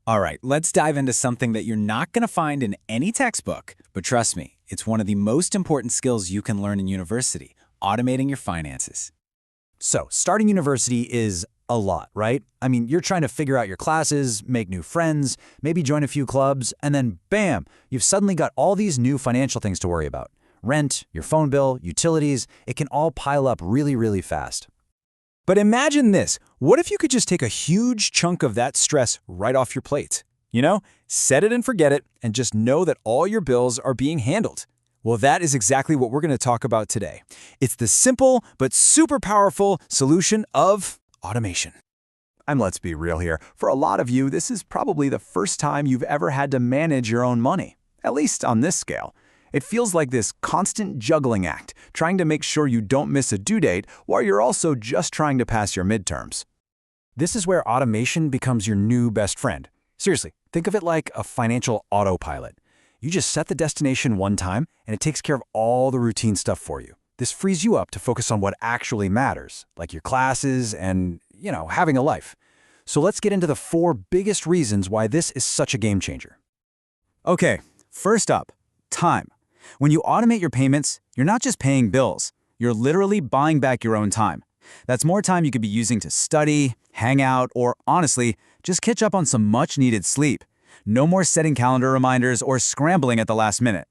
All right, let's dive into something that you're not going to find in any textbook, but trust me, it's one of the most important skills you can learn in university, automating your finances. So, starting university is a lot, right? I mean, you're trying to figure out your classes, make new friends, maybe join a few clubs, and then bam, you've suddenly got all these new financial things to worry about. Rent, your phone bill, utilities, it can all pile up really, really fast. But imagine this. What if you could just take a huge chunk of that stress right off your plate? Set it and forget it, and just know that all your bills are being handled. Well, that is exactly what we're going to talk about today. It's the simple but super powerful solution of automation. And let's be real here. For a lot of you, this is probably the first time you've ever had to manage your own money, at least on this scale. It feels like this constant juggling act, trying to make sure you don't miss a due date while you're also just trying to pass your midterms. This is where automation becomes your new best friend. Seriously, think of it like a financial autopilot. You just set the destination one time, and it takes care of all the routine stuff for you. This frees you up to focus on what actually matters, like your classes and, having a life. So let's get into the 4 biggest reasons why this is such a game changer. Okay, first up, time. When you automate your payments, you're not just paying bills. You're literally buying back your own time. That's more time you could be using to study, hang out, or honestly, just catch up on some much-needed sleep. No more setting calendar reminders or scrambling at the last minute.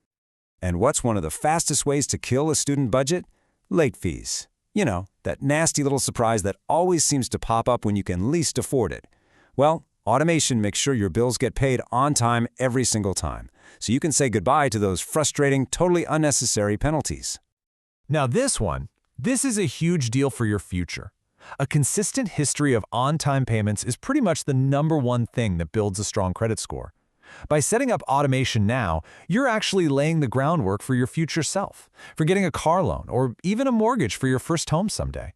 And what's one of the fastest ways to kill a student budget? Late fees. That nasty little surprise that always seems to pop up when you can least afford it. Well, automation makes sure your bills get paid on time every single time, so you can say goodbye to those frustrating, totally unnecessary penalties. Now this is a huge deal for your future. A consistent history of on-time payments is pretty much the #1 thing that builds a strong credit score. By setting up automation now, you're actually laying the groundwork for your future self, for getting a car loan or even a mortgage for your first home someday.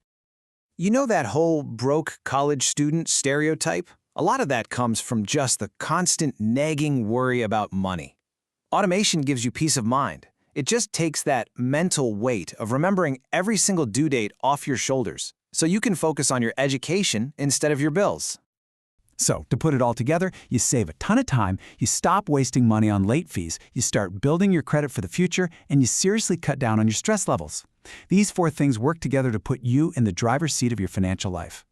You know that whole broke college student stereotype? A lot of that comes from just the constant nagging worry about money. Automation gives you peace of mind. It just takes that mental weight of remembering every single due date off your shoulders, so you can focus on your education instead of your bills. So, to put it all together, you save a ton of time, you stop wasting money on late fees, you start building your credit for the future, and you seriously cut down on your stress levels. These 4 things work together to put you in the driver's seat of your financial life.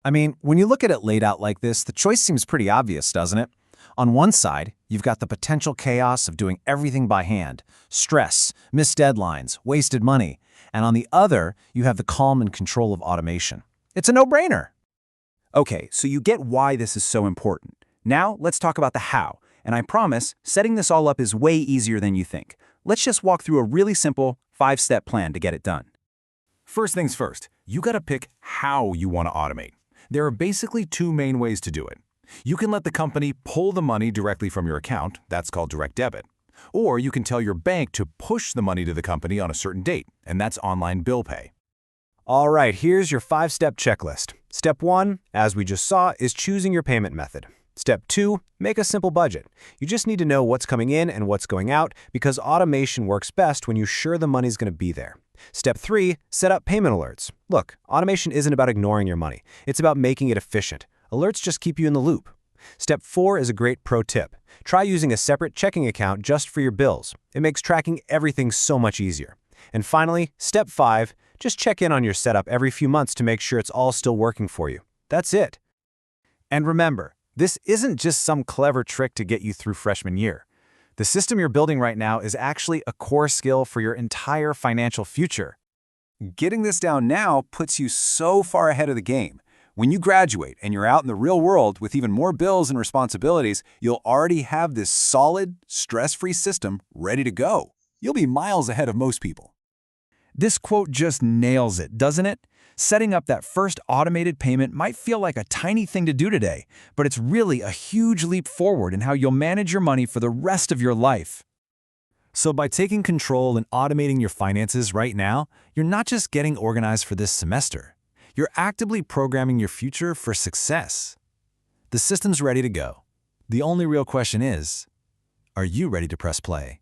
I mean, when you look at it laid out like this, the choice seems pretty obvious, doesn't it? On one side, you've got the potential chaos of doing everything by hand, stress, missed deadlines, wasted money, and on the other, you have the calm and control of automation. It's a no-brainer. Okay, so you get why this is so important. Now, let's talk about the how, and I promise, setting this all up is way easier than you think. Let's just walk through a really simple 5-step plan to get it done. First things first, you gotta pick how you want to automate. There are basically 2 main ways to do it. You can let the company pull the money directly from your account, that's called direct debit. Or you can tell your bank to push the money to the company on a certain date, and that's online bill pay. All right, here's your 5-step checklist. Step 1, as we just saw, is choosing your payment method. Step 2, make a simple budget. You just need to know what's coming in and what's going out because automation works best when you're sure the money's going to be there. Step 3, set up payment alerts. Look, automation isn't about ignoring your money. It's about making it efficient. Alerts just keep you in the loop. Step 4 is a great pro tip. Try using a separate checking account just for your bills. It makes tracking everything so much easier. And finally, Step 5, just check in on your setup every few months to make sure it's all still working for you. That's it. And remember, this isn't just some clever trick to get you through freshman year. The system you're building right now is actually a core skill for your entire financial future. Getting this down now puts you so far ahead of the game. When you graduate and you're out in the real world with even more bills and responsibilities, you'll already have this solid, stress-free system ready to go. You'll be miles ahead of most people. This quote just nails it, doesn't it? Setting up that first automated payment might feel like a tiny thing to do today, but it's really a huge leap forward in how you'll manage your money for the rest of your life. So by taking control and automating your finances right now, you're not just getting organized for this semester. You're actively programming your future for success. The system's ready to go. The only real question is, are you ready to press play?